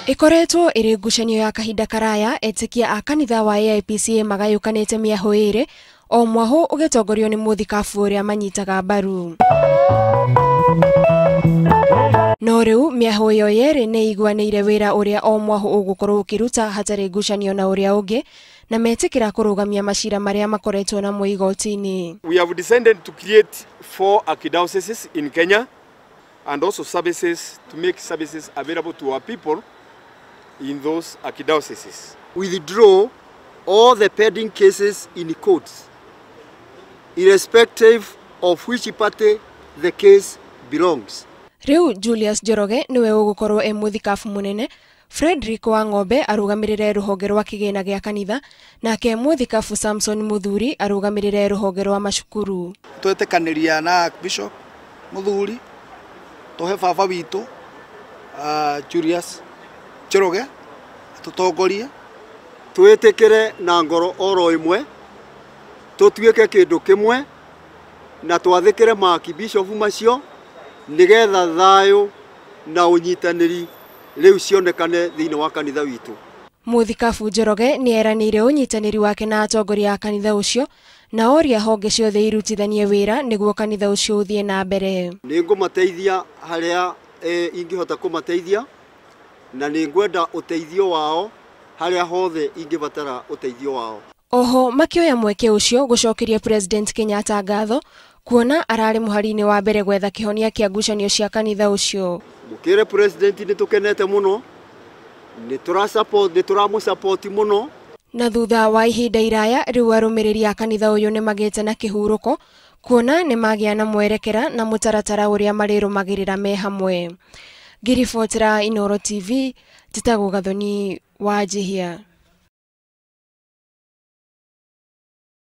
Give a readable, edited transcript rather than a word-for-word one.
Ikoretwo iri ngucanio ya kahinda karaya etikia a kanitha wa AIPCA magayukanite miahoire o mwaho ugitongorio ni muthikabu uria manyitaga mbaru. No riu miaho iyo yeri ni iguanire wira uria o mwaho ugukorwo ukiruta hatari ngucanio na uria ungi na metikira kurugamia mashira maria makoretwo na igoti-ini. We have decided to create 4 archdioceses in Kenya and also services to make services available to our people in those archdioceses. We withdraw all the pending cases in courts, irrespective of which party the case belongs. Riu Julius Njoroge niwe ugukorwo e muthikabu munene, Fredrick Wang'ombe arugamirire ruhonge rwa kigina gia kanitha, nake muthikabu Samson Muthuri arugamirire ruhonge rwa mashukuru. Twetekaniria na Bishop Muthuri tohe baba witu Julius Njoroge atongoria twetekere na ngoro oro imwe tutuike kindu kimwe na twathikire Bishop macio nigetha thayo na unyitaniri riu cionekane thiini wa kanitha witu. Muthikabu Njoroge ni eranire unyitaniri wake na atongoria a kanitha ucio na oria honge ciothe irutithanie wira niguo kanitha ucio uthie na mbere. Ningumateithia haria ingihota kumateithia na ningwenda uteithio wao haria hothe ingibatara uteithio wao. Oho makioya mweke ucio gucokeria President Kenyatta ngatho kuona arari muharini wa mbere gwetha kihonia kia ngucanio cia kanitha ucio. Mukire President ni tukenete muno, ni turamu support muno. Na thutha wa ihinda iraya riu arumiriri a kanitha uyu ni magite na kihuruko kuona ni magia na mwerekera na mutaratara uria marirumagirira me hamwe. Ngiribotera Inooro TV, Titago Gathoni wa Jihia.